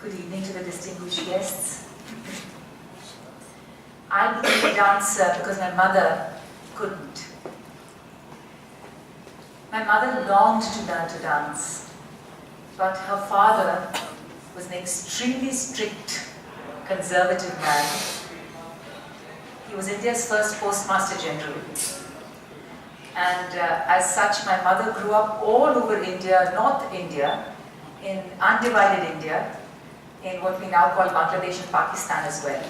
Good evening to the distinguished guests. I became a dancer because my mother couldn't. My mother longed to learn to dance, but her father was an extremely strict, conservative man. He was India's first Postmaster General. And as such, my mother grew up all over India, North India, in undivided India, in what we now call Bangladesh and Pakistan as well.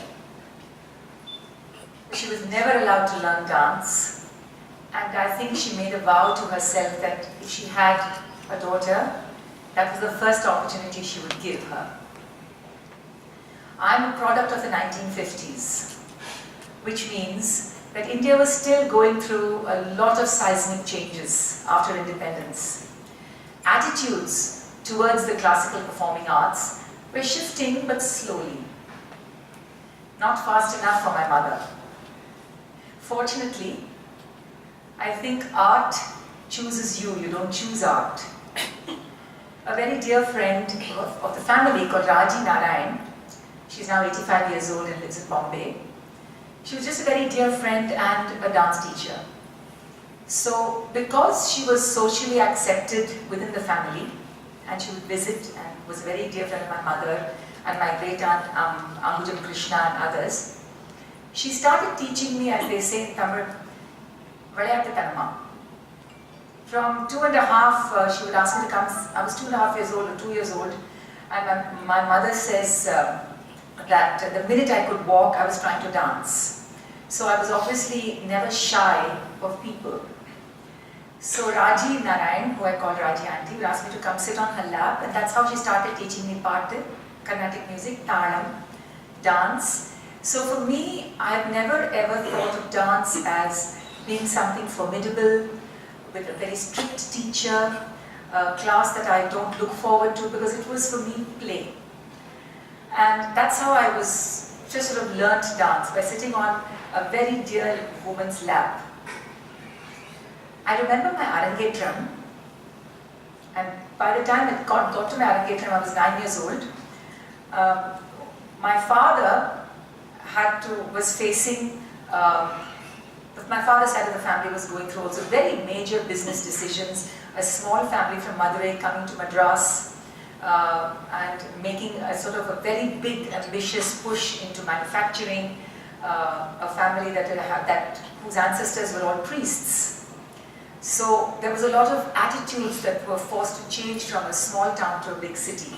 She was never allowed to learn dance, and I think she made a vow to herself that if she had a daughter, that was the first opportunity she would give her. I'm a product of the 1950s, which means that India was still going through a lot of seismic changes after independence. Attitudes towards the classical performing arts were shifting, but slowly. Not fast enough for my mother. Fortunately, I think art chooses you, you don't choose art. A very dear friend of the family called Raji Narayan, she's now 85 years old and lives in Bombay. She was just a very dear friend and a dance teacher. So, because she was socially accepted within the family, and she would visit and was a very dear friend of my mother and my great aunt Ambujam Krishna and others, she started teaching me, as they say in Tamil, Valayattanama. From 2.5, she would ask me to come. I was 2.5 years old or 2 years old, and my mother says that the minute I could walk, I was trying to dance. So I was obviously never shy of people. So Raji Narayan, who I call Raji Auntie, would ask me to come sit on her lap, and that's how she started teaching me Pattu, Carnatic music, Talam, dance. So for me, I've never ever thought of dance as being something formidable, with a very strict teacher, a class that I don't look forward to, because it was for me play. And that's how I was just sort of learnt dance, by sitting on a very dear woman's lap. I remember my Arangetram, and by the time it got to my Arangetram, I was 9 years old. My father was facing, my father's side of the family was going through also very major business decisions. A small family from Madurai coming to Madras and making a sort of a very big, ambitious push into manufacturing. A family whose ancestors were all priests. So there was a lot of attitudes that were forced to change from a small town to a big city.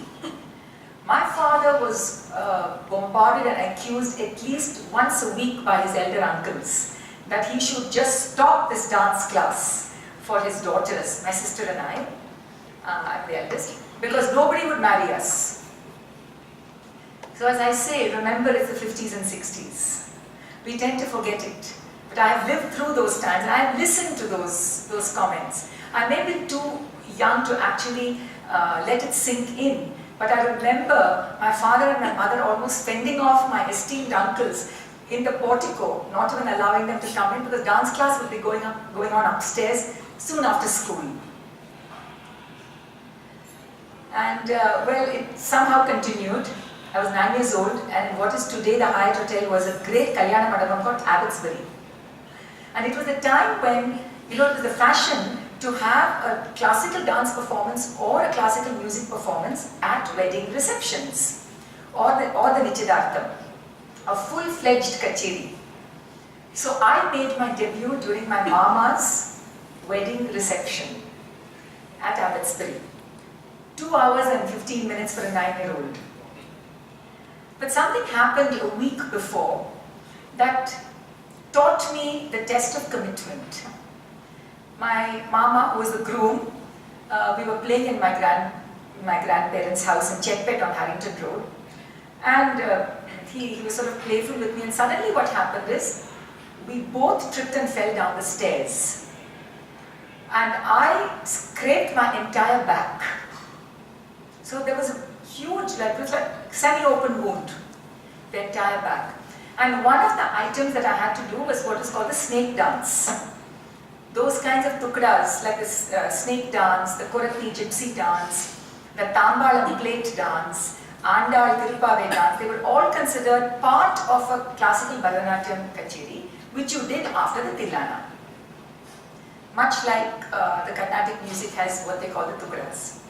My father was bombarded and accused at least once a week by his elder uncles that he should just stop this dance class for his daughters, my sister and I, I'm the eldest, because nobody would marry us. So as I say, remember it's the 50s and 60s. We tend to forget it. But I have lived through those times, and I have listened to those comments. I may be too young to actually let it sink in. But I remember my father and my mother almost fending off my esteemed uncles in the portico, not even allowing them to come in, because dance class would be going on upstairs soon after school. And well, it somehow continued. I was 9 years old, and what is today the Hyatt Hotel was a great Kalyana Mandapam called Abbotsbury. And it was a time when, it was the fashion to have a classical dance performance or a classical music performance at wedding receptions, or the Nichyadartham, a full-fledged kacheri. So I made my debut during my mama's wedding reception at Abbotsbury. 2 hours and 15 minutes for a 9-year-old. But something happened a week before that taught me the test of commitment. My mama, who was the groom, we were playing in my grandparents' house in Chetpet on Harrington Road, and he was sort of playful with me, and suddenly what happened is, we both tripped and fell down the stairs, and I scraped my entire back. So there was a huge, it was like semi-open wound, the entire back. And one of the items that I had to do was what is called the snake dance. Those kinds of tukdas, like the snake dance, the Korathi gypsy dance, the Tambalam plate dance, Andal, Tirupave dance, they were all considered part of a classical Bharatanatyam kacheri, which you did after the Tilana. Much like the Carnatic music has what they call the Tuguras.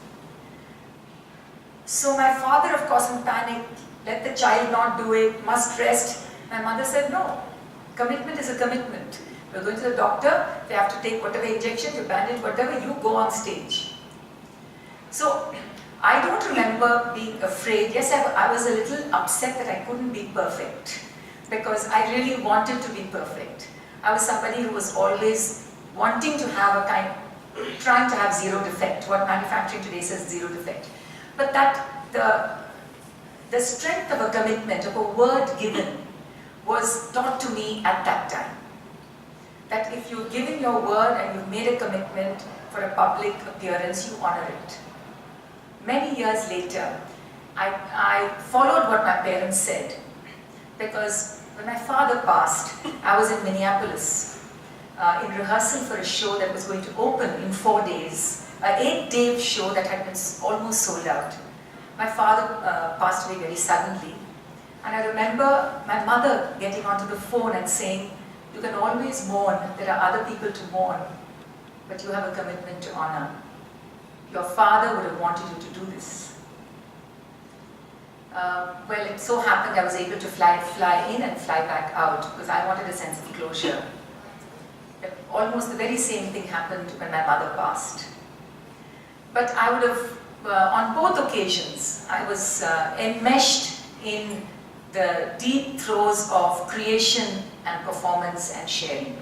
So my father, of course, in panic, let the child not do it, must rest. My mother said, no, commitment is a commitment. You're going to the doctor, they have to take whatever injection, you bandage, whatever, you go on stage. So, I don't remember being afraid. Yes, I was a little upset that I couldn't be perfect because I really wanted to be perfect. I was somebody who was always wanting to have trying to have zero defect, what manufacturing today says zero defect. But the strength of a commitment, of a word given, was taught to me at that time. That if you've given your word and you've made a commitment for a public appearance, you honor it. Many years later, I followed what my parents said, because when my father passed, I was in Minneapolis in rehearsal for a show that was going to open in 4 days, an 8-day show that had been almost sold out. My father passed away very suddenly, and I remember my mother getting onto the phone and saying, you can always mourn, there are other people to mourn, but you have a commitment to honor. Your father would have wanted you to do this. Well, it so happened I was able to fly in and fly back out because I wanted a sense of closure. Almost the very same thing happened when my mother passed. But I would have, on both occasions, I was enmeshed in the deep throes of creation and performance and sharing.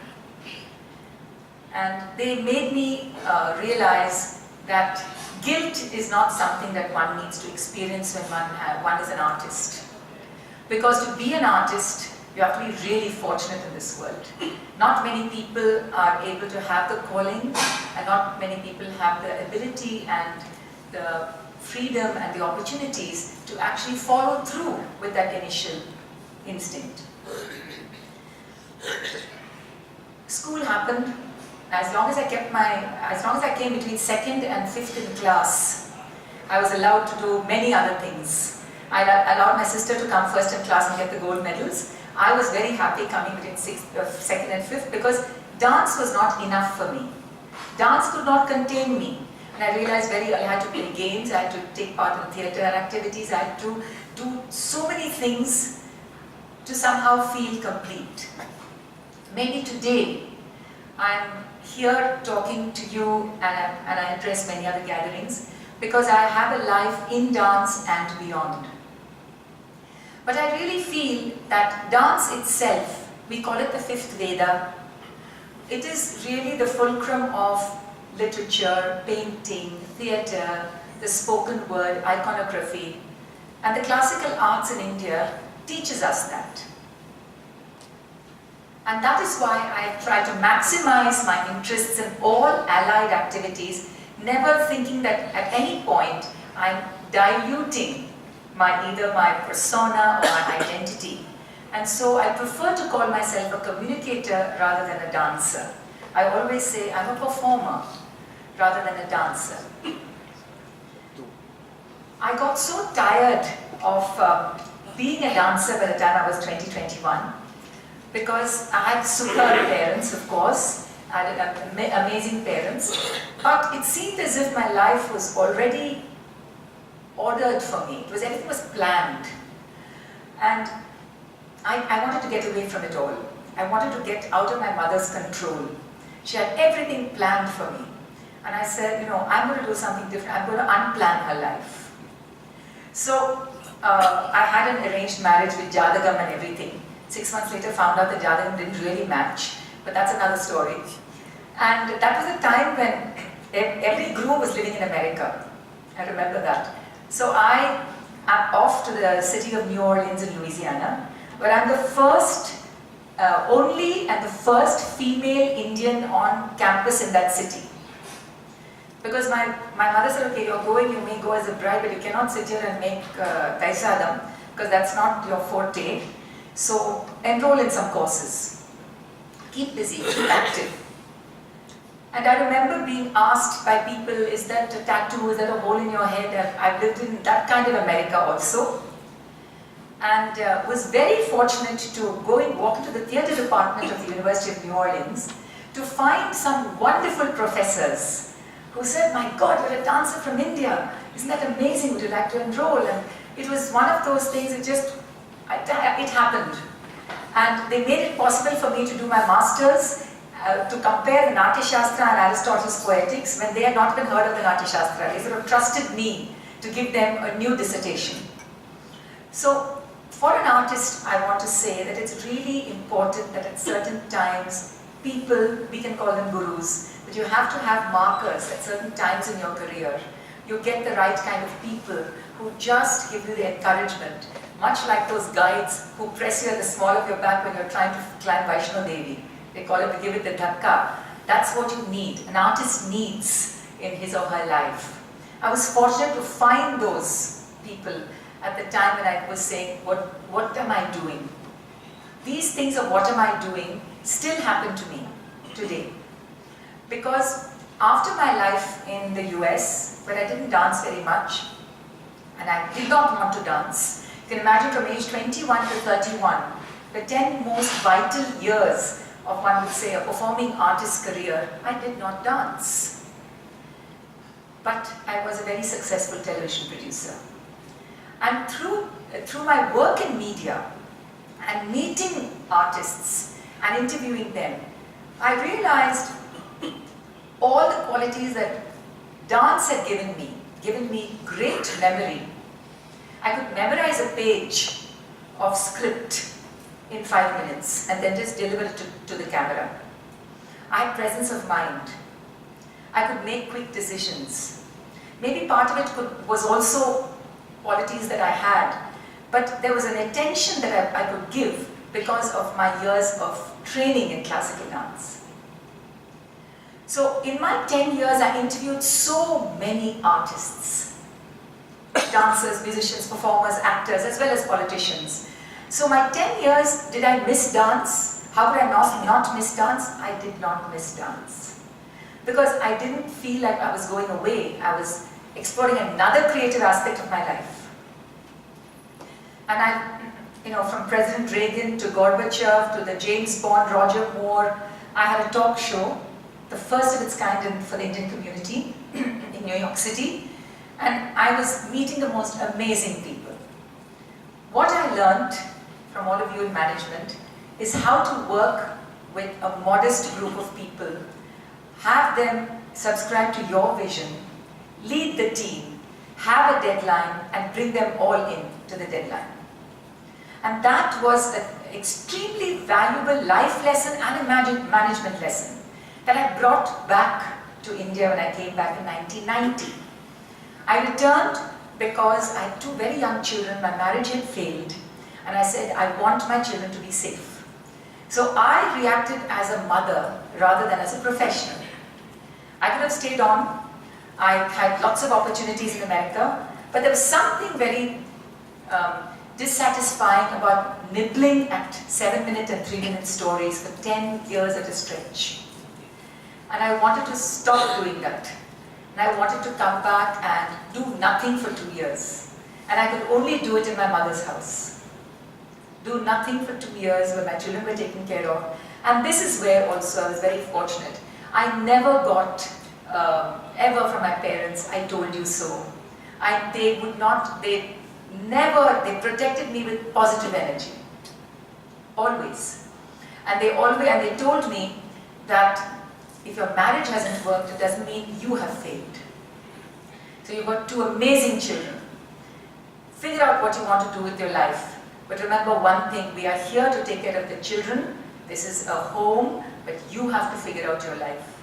And they made me realize that guilt is not something that one needs to experience when one is an artist. Because to be an artist, you have to be really fortunate in this world. Not many people are able to have the calling, and not many people have the ability and the freedom and the opportunities to actually follow through with that initial instinct. School happened. As long as I came between 2nd and 5th in class, I was allowed to do many other things. I allowed my sister to come first in class and get the gold medals. I was very happy coming between 2nd and 5th because dance was not enough for me. Dance could not contain me. And I realized I had to play games, I had to take part in theatre activities, I had to do so many things to somehow feel complete. Maybe today, I'm here talking to you and I address many other gatherings because I have a life in dance and beyond. But I really feel that dance itself, we call it the 5th Veda, it is really the fulcrum of literature, painting, theatre, the spoken word, iconography, and the classical arts in India teaches us that. And that is why I try to maximize my interests in all allied activities, never thinking that at any point I'm diluting either my persona or my identity. And so I prefer to call myself a communicator rather than a dancer. I always say I'm a performer rather than a dancer. I got so tired of being a dancer by the time I was 20, 21. Because I had superb parents, of course, I had amazing parents, but it seemed as if my life was already ordered for me. Everything was planned. And I wanted to get away from it all. I wanted to get out of my mother's control. She had everything planned for me. And I said, I'm going to do something different. I'm going to unplan her life. So I had an arranged marriage with Jadagam and everything. 6 months later, found out that Jadagam didn't really match, but that's another story. And that was a time when every groom was living in America. I remember that. So I am off to the city of New Orleans in Louisiana, where I'm the first, only and the first female Indian on campus in that city. Because my mother said, okay, you're going, you may go as a bride, but you cannot sit here and make Kaisadam, because that's not your forte. So enroll in some courses. Keep busy, keep active. And I remember being asked by people, is that a tattoo, is that a hole in your head? I've lived in that kind of America also. And was very fortunate to walk into the theatre department of the University of New Orleans to find some wonderful professors who said, my God, you're a dancer from India. Isn't that amazing? Would you like to enroll? And it was one of those things, it happened. And they made it possible for me to do my master's, to compare the Natya Shastra and Aristotle's Poetics when they had not even heard of the Natya Shastra. They sort of trusted me to give them a new dissertation. So, for an artist, I want to say that it's really important that at certain times, people, we can call them gurus, but you have to have markers at certain times in your career. You get the right kind of people who just give you the encouragement, much like those guides who press you at the small of your back when you're trying to climb Vaishno Devi. They call it, give it the dhakka. That's what you need, an artist needs in his or her life. I was fortunate to find those people at the time when I was saying, what am I doing? These things of what am I doing still happen to me today. Because after my life in the US, where I didn't dance very much, and I did not want to dance, you can imagine from age 21 to 31, the 10 most vital years of, one would say, a performing artist's career, I did not dance. But I was a very successful television producer. And through my work in media and meeting artists and interviewing them, I realized all the qualities that dance had given me great memory. I could memorize a page of script in 5 minutes and then just deliver it to the camera. I had presence of mind. I could make quick decisions. Maybe part of it was also qualities that I had, but there was an attention that I could give because of my years of training in classical dance. So in my 10 years, I interviewed so many artists, dancers, musicians, performers, actors, as well as politicians. So my 10 years, did I miss dance? How could I not miss dance? I did not miss dance. Because I didn't feel like I was going away. I was exploring another creative aspect of my life. And from President Reagan to Gorbachev to the James Bond, Roger Moore, I had a talk show, the first of its kind for the Indian community in New York City. And I was meeting the most amazing people. What I learned from all of you in management is how to work with a modest group of people, have them subscribe to your vision, lead the team, have a deadline, and bring them all in to the deadline. And that was an extremely valuable life lesson and a management lesson that I brought back to India when I came back in 1990. I returned because I had 2 very young children, my marriage had failed, and I said, I want my children to be safe. So I reacted as a mother rather than as a professional. I could have stayed on. I had lots of opportunities in America, but there was something very dissatisfying about nibbling at 7-minute and 3-minute stories for 10 years at a stretch. And I wanted to stop doing that. And I wanted to come back and do nothing for 2 years. And I could only do it in my mother's house. Do nothing for 2 years where my children were taken care of. And this is where also I was very fortunate. I never got ever from my parents, I told you so. They protected me with positive energy. Always. And they told me that if your marriage hasn't worked, it doesn't mean you have failed. So you've got 2 amazing children. Figure out what you want to do with your life. But remember one thing, we are here to take care of the children. This is a home, but you have to figure out your life.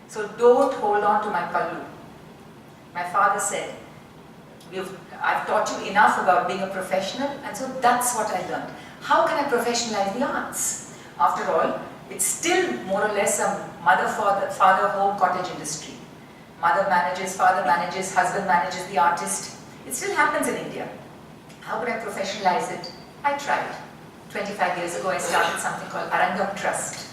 So don't hold on to my pallu. My father said, I've taught you enough about being a professional, and so that's what I learned. How can I professionalize the arts? After all, it's still more or less a mother-father home cottage industry. Mother manages, father manages, husband manages the artist. It still happens in India. How could I professionalize it? I tried. 25 years ago, I started something called Arangam Trust.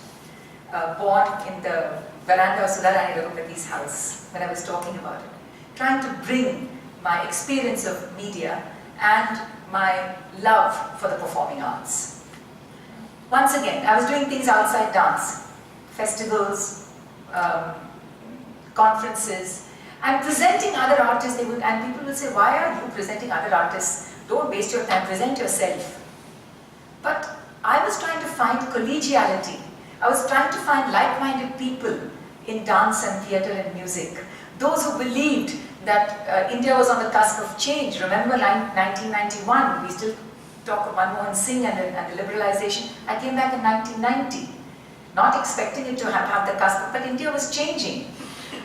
born in the veranda of Sudharani Raghupathi's house when I was talking about it. Trying to bring my experience of media and my love for the performing arts. Once again, I was doing things outside dance, festivals, conferences, and presenting other artists. And people will say, why are you presenting other artists? Don't waste your time, present yourself. But I was trying to find collegiality. I was trying to find like-minded people in dance and theatre and music. Those who believed that India was on the cusp of change. Remember 1991, we still talk of Manmohan Singh and the liberalization. I came back in 1990, not expecting it to have the cusp, but India was changing.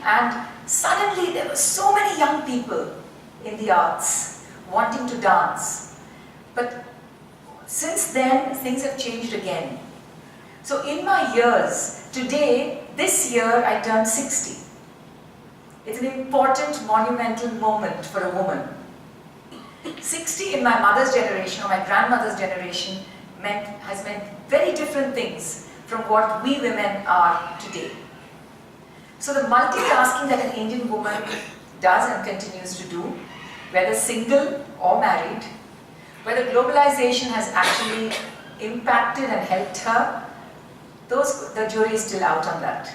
And suddenly there were so many young people in the arts wanting to dance. But since then, things have changed again. So in my years, today, this year, I turned 60. It's an important, monumental moment for a woman. 60 in my mother's generation or my grandmother's generation has meant very different things from what we women are today. So the multitasking that an Indian woman does and continues to do, whether single or married, whether globalization has actually impacted and helped her, the jury is still out on that.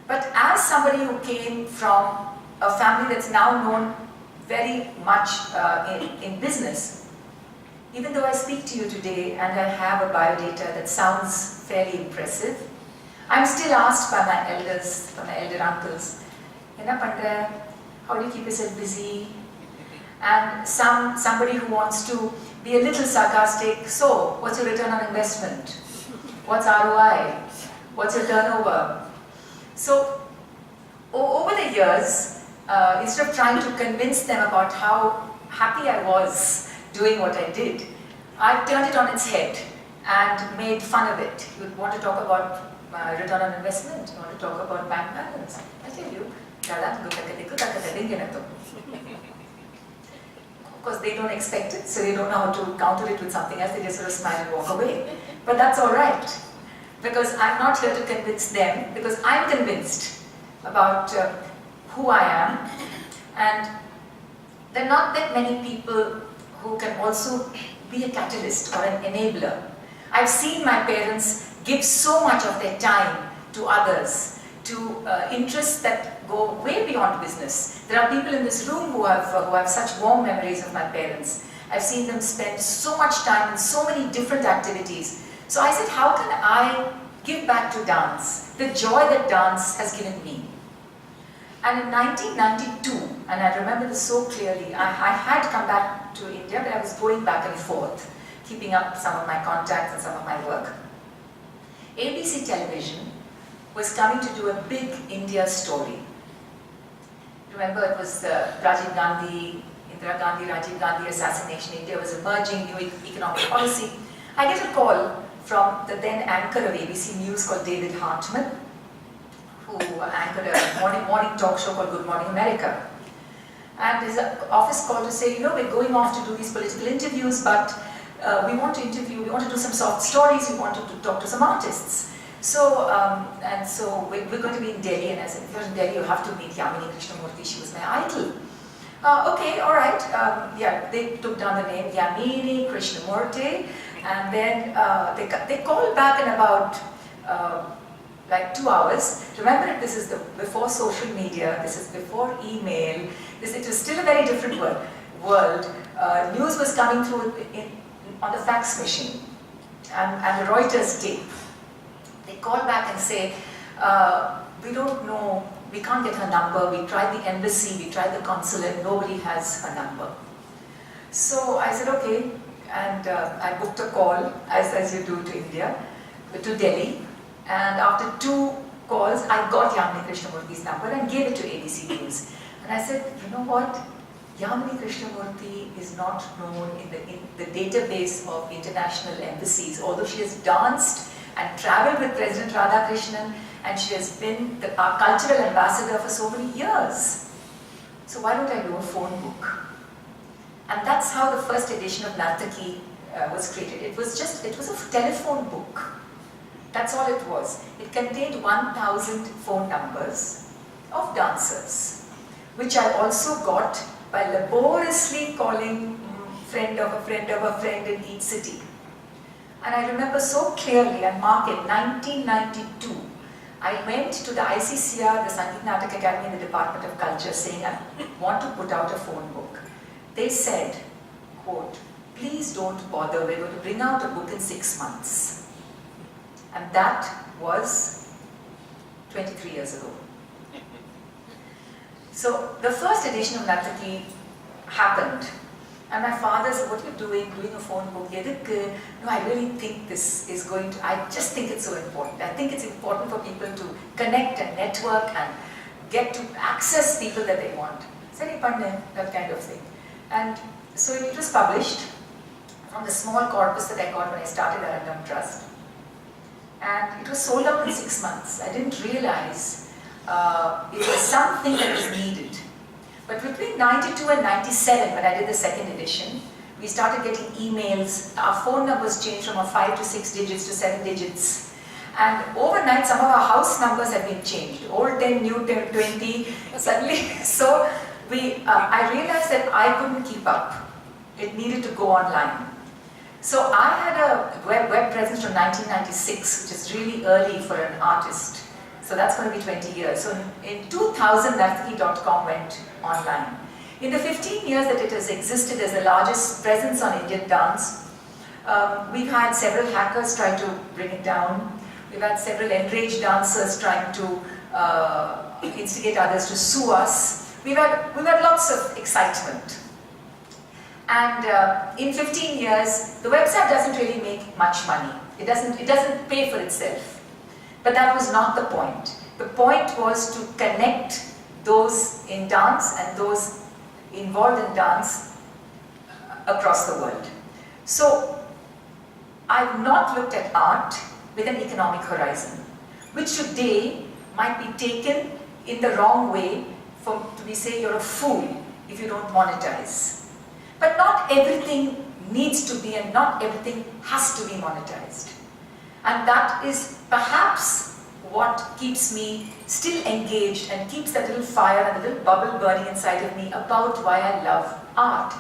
But as somebody who came from a family that's now known very much in business, even though I speak to you today and I have a biodata that sounds fairly impressive, I'm still asked by my elders, by my elder uncles, "Enna pandra? How do you keep yourself busy?" And somebody who wants to be a little sarcastic, "So, what's your return on investment? What's ROI? What's your turnover?" So, over the years, instead of trying to convince them about how happy I was doing what I did, I turned it on its head and made fun of it. You want to talk about return on investment? You want to talk about bank balance? I tell you, of course, they don't expect it, so they don't know how to counter it with something else. They just sort of smile and walk away. But that's all right, because I'm not here to convince them, because I'm convinced about who I am, and there are not that many people who can also be a catalyst or an enabler. I've seen my parents give so much of their time to others, to interests that go way beyond business. There are people in this room who have such warm memories of my parents. I've seen them spend so much time in so many different activities. So I said, how can I give back to dance, the joy that dance has given me? And in 1992, and I remember this so clearly, I had come back to India, but I was going back and forth, keeping up some of my contacts and some of my work. ABC Television was coming to do a big India story. Remember, it was Rajiv Gandhi, Indira Gandhi, Rajiv Gandhi assassination. India was emerging, new economic policy. I get a call from the then anchor of ABC News called David Hartman, who anchored a morning talk show called Good Morning America. And his office called to say, we're going off to do these political interviews, but we want to do some soft stories, we want to talk to some artists. So, we're going to be in Delhi, and I said, if you're in Delhi, you have to meet Yamini Krishnamurthy, she was my idol. Okay, all right, yeah, they took down the name Yamini Krishnamurthy, and then they called back in about like 2 hours. Remember, this is before social media, this is before email, it was still a very different world. News was coming through on the fax machine and the Reuters tape. They call back and say, we don't know, we can't get her number, we tried the embassy, we tried the consulate, nobody has her number. So I said, okay, and I booked a call, as you do to India, to Delhi, and after 2 calls, I got Yamini Krishnamurthy's number and gave it to ABC News. And I said, you know what? Yamini Krishnamurthy is not known in the database of international embassies, although she has danced and traveled with President Radhakrishnan, and she has been our cultural ambassador for so many years. So why don't I do a phone book? And that's how the first edition of Nartaki was created. It was a telephone book. That's all it was. It contained 1,000 phone numbers of dancers, which I also got by laboriously calling friend of a friend of a friend in each city. And I remember so clearly, on March 1992, I went to the ICCR, the Sangeet Natak Academy in the Department of Culture, saying, I want to put out a phone book. They said, quote, please don't bother, we're going to bring out a book in 6 months. And that was 23 years ago. So the first edition of Nartaki happened. And my father said, what are you doing a phone book? No, I really think this is going to, I just think it's so important. I think it's important for people to connect and network and get to access people that they want. That kind of thing. And so it was published from the small corpus that I got when I started Arandam Trust. And it was sold out in 6 months. I didn't realize it was something that was needed. But between 92 and 97, when I did the second edition, we started getting emails. Our phone numbers changed from 5 to 6 digits to 7 digits. And overnight, some of our house numbers have been changed. Old 10, new 10, 20, suddenly. So I realized that I couldn't keep up. It needed to go online. So I had a web presence from 1996, which is really early for an artist. So that's going to be 20 years. So in 2000, Nartaki.com went online. In the 15 years that it has existed as the largest presence on Indian dance, we've had several hackers try to bring it down. We've had several enraged dancers trying to instigate others to sue us. We've had lots of excitement. And in 15 years, the website doesn't really make much money. It doesn't pay for itself. But that was not the point. The point was to connect those in dance and those involved in dance across the world. So I've not looked at art with an economic horizon, which today might be taken in the wrong way to be say you're a fool if you don't monetize. But not everything needs to be and not everything has to be monetized. And that is perhaps what keeps me still engaged and keeps that little fire and the little bubble burning inside of me about why I love art.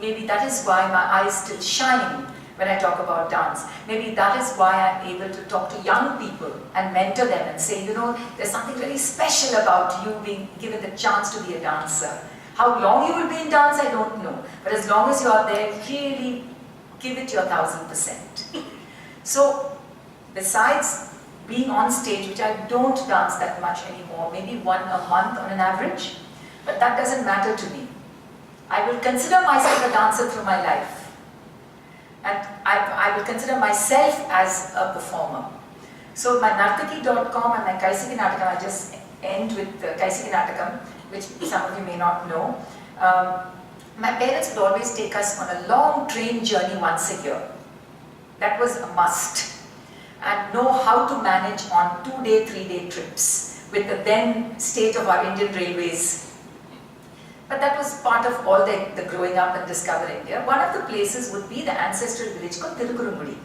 Maybe that is why my eyes still shine when I talk about dance. Maybe that is why I'm able to talk to young people and mentor them and say, you know, there's something really special about you being given the chance to be a dancer. How long you will be in dance, I don't know. But as long as you are there, really give it your 1000%. So, besides being on stage, which I don't dance that much anymore, maybe one a month on an average, but that doesn't matter to me. I will consider myself a dancer through my life. And I will consider myself as a performer. So my Nartaki.com and my Kaisiki Natakam, I just end with Kaisiki Natakam, which some of you may not know. My parents would always take us on a long train journey once a year. That was a must. And know how to manage on 2-day, 3-day trips with the then state of our Indian railways. But that was part of all the growing up and discovering India. One of the places would be the ancestral village called Tirukurumudi,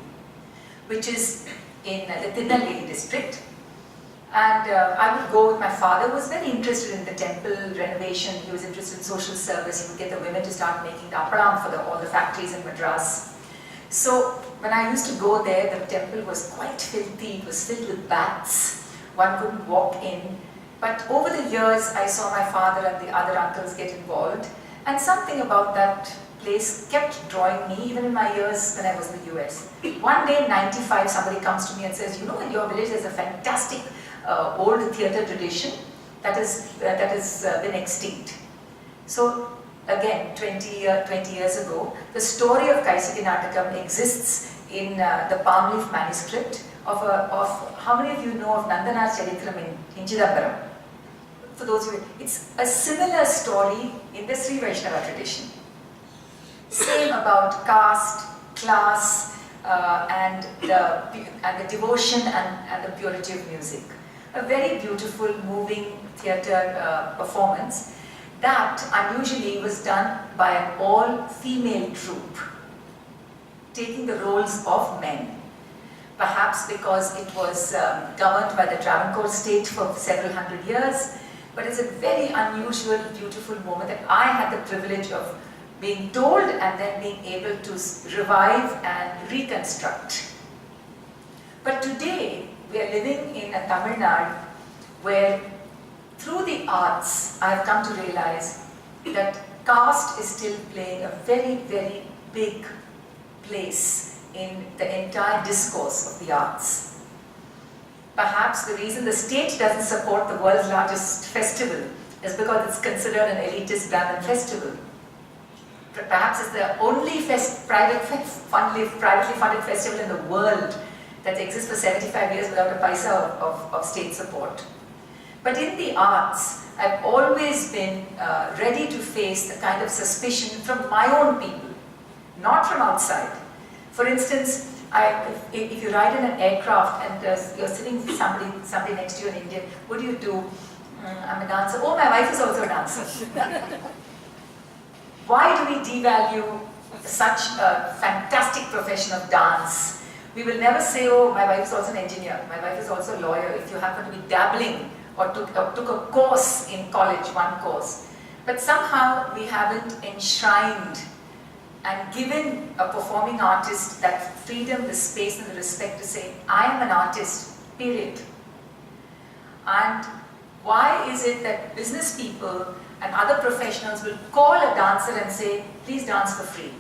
which is in the Tirunelveli district. And I would go with my father, who was very interested in the temple renovation. He was interested in social service. He would get the women to start making the apparam for all the factories in Madras. So when I used to go there, the temple was quite filthy. It was filled with bats. One couldn't walk in. But over the years, I saw my father and the other uncles get involved. And something about that place kept drawing me, even in my years when I was in the US. One day in 95, somebody comes to me and says, you know, in your village there's a fantastic old theatre tradition that has been extinct. So again, 20 years ago, the story of Kaisiki Natakam exists in the palm leaf manuscript of how many of you know of Nandana Charitram in Chidambaram? For those who, it's a similar story in the Sri Vaishnava tradition. Same about caste, class, and the devotion and the purity of music. A very beautiful, moving theatre performance that unusually was done by an all-female troupe, taking the roles of men. perhaps because it was governed by the Travancore state for several hundred years. But it's a very unusual, beautiful moment that I had the privilege of being told and then being able to revive and reconstruct. But today, we are living in a Tamil Nadu where through the arts, I have come to realize that caste is still playing a very, very big place in the entire discourse of the arts. Perhaps the reason the state doesn't support the world's largest festival is because it's considered an elitist Brahmin festival. Perhaps it's the only privately funded festival in the world that exists for 75 years without a paisa of state support. But in the arts, I've always been ready to face the kind of suspicion from my own people, not from outside. For instance, if you ride in an aircraft and you're sitting with somebody next to you in India, what do you do? I'm a dancer. Oh, my wife is also a dancer. Why do we devalue such a fantastic profession of dance? We will never say, oh, my wife is also an engineer, my wife is also a lawyer, if you happen to be dabbling or took a course in college, one course. But somehow we haven't enshrined and given a performing artist that freedom, the space and the respect to say, I am an artist, period. And why is it that business people and other professionals will call a dancer and say, please dance for free?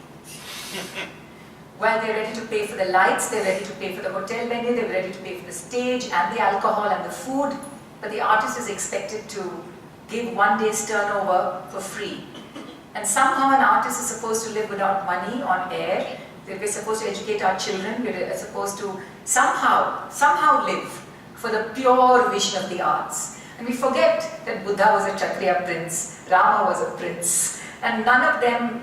Well, they're ready to pay for the lights, they're ready to pay for the hotel menu, they're ready to pay for the stage and the alcohol and the food, but the artist is expected to give one day's turnover for free. And somehow an artist is supposed to live without money on air, we're supposed to educate our children, we're supposed to somehow live for the pure vision of the arts. And we forget that Buddha was a Kshatriya prince, Rama was a prince, and none of them,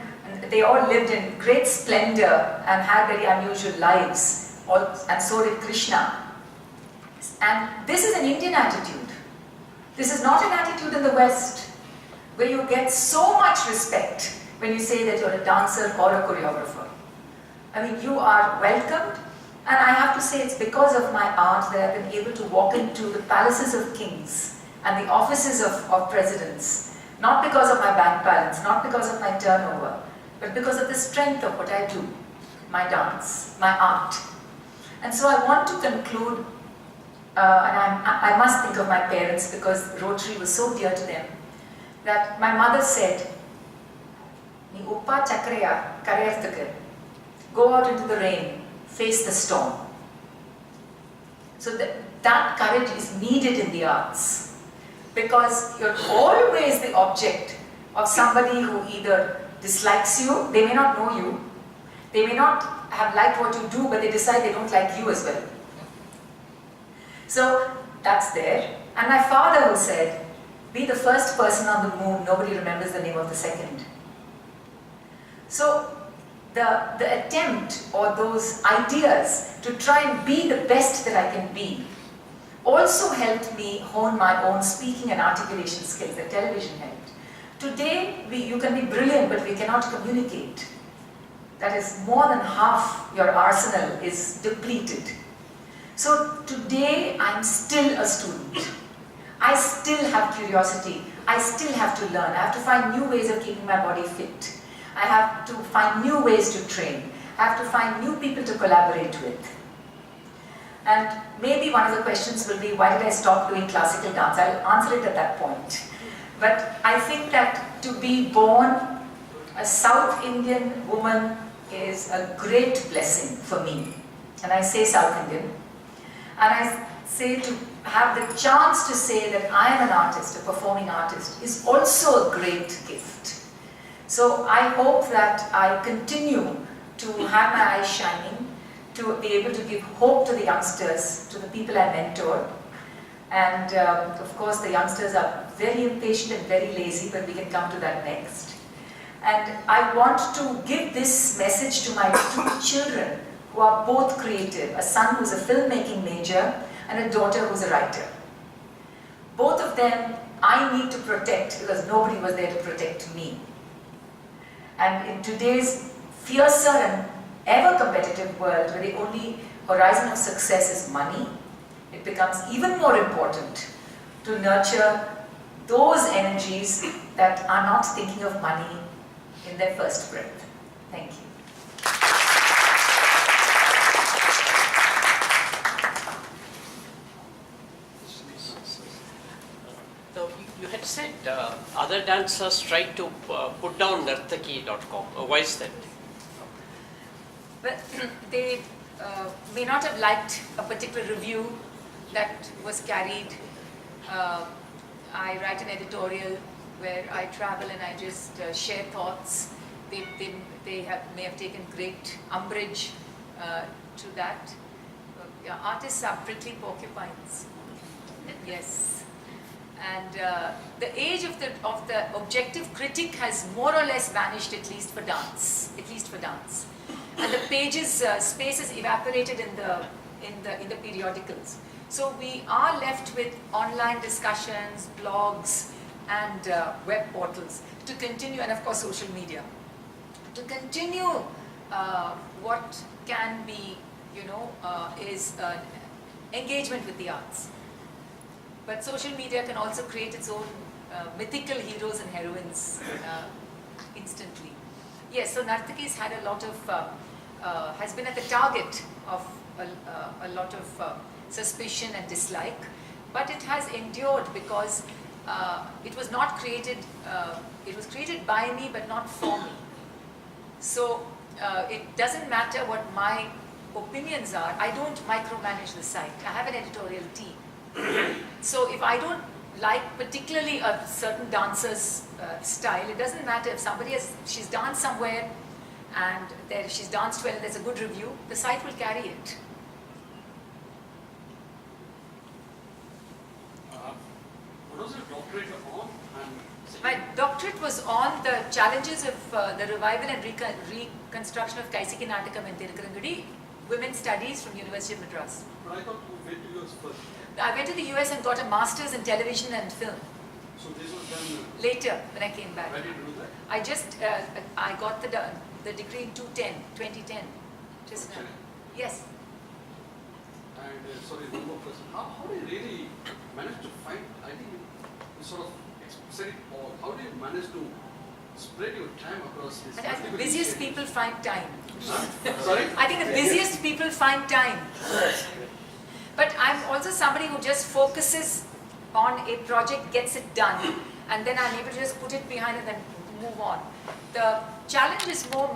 they all lived in great splendor and had very unusual lives, and so did Krishna. And this is an Indian attitude. This is not an attitude in the West, where you get so much respect when you say that you're a dancer or a choreographer. I mean, you are welcomed, and I have to say it's because of my art that I've been able to walk into the palaces of kings and the offices of presidents, not because of my bank balance, not because of my turnover, but because of the strength of what I do, my dance, my art. And so I want to conclude, and I must think of my parents because Rotary was so dear to them, that my mother said, "Ni uppa chakraya karayarthukku, go out into the rain, face the storm." So that courage is needed in the arts, because you're always the object of somebody who either dislikes you, they may not know you, they may not have liked what you do, but they decide they don't like you as well. So that's there. And my father who said, be the first person on the moon, nobody remembers the name of the second. So the attempt or those ideas to try and be the best that I can be also helped me hone my own speaking and articulation skills that television helped. Today, you can be brilliant, but we cannot communicate. That is, more than half your arsenal is depleted. So today, I'm still a student. I still have curiosity. I still have to learn. I have to find new ways of keeping my body fit. I have to find new ways to train. I have to find new people to collaborate with. And maybe one of the questions will be, why did I stop doing classical dance? I'll answer it at that point. But I think that to be born a South Indian woman is a great blessing for me. And I say South Indian. And I say to have the chance to say that I am an artist, a performing artist, is also a great gift. So I hope that I continue to have my eyes shining, to be able to give hope to the youngsters, to the people I mentor. And of course the youngsters are very impatient and very lazy, but we can come to that next. And I want to give this message to my two children who are both creative, a son who's a filmmaking major and a daughter who's a writer. Both of them I need to protect because nobody was there to protect me. And in today's fiercer and ever competitive world where the only horizon of success is money, it becomes even more important to nurture those energies that are not thinking of money in their first breath. Thank you. So you had said other dancers tried to put down Nartaki.com. Why is that? Well, they may not have liked a particular review that was carried. I write an editorial where I travel and I just share thoughts. They may have taken great umbrage to that. Artists are prickly porcupines. Yes. And the age of the objective critic has more or less vanished, at least for dance. And the pages space is evaporated in the periodicals. So we are left with online discussions, blogs, and web portals to continue, and of course social media, to continue what can be, is engagement with the arts. But social media can also create its own mythical heroes and heroines instantly. Yes, so Nartakis had a lot of, has been at the target of a lot of suspicion and dislike, but it has endured because it was not created, it was created by me but not for me. So it doesn't matter what my opinions are. I don't micromanage the site. I have an editorial team. So if I don't like particularly a certain dancer's style, it doesn't matter if she's danced somewhere and she's danced well and there's a good review, the site will carry it. What was your doctorate on? My doctorate was on the challenges of the revival and reconstruction of Kaisiki Natakam and Tirukurangudi, Women's Studies from University of Madras. But I thought you went to US first. I went to the US and got a master's in television and film. So this was done Later, when I came back. Why did you do that? I just, I got the degree in 2010. Just now. Yes. And sorry, one more question. How do you really manage to find, I think you sort of said it all, how do you manage to spread your time across this? I think the busiest people find time. Sorry? I think the busiest people find time. But I'm also somebody who just focuses on a project, gets it done, and then I'm able to just put it behind and then move on. The challenge is more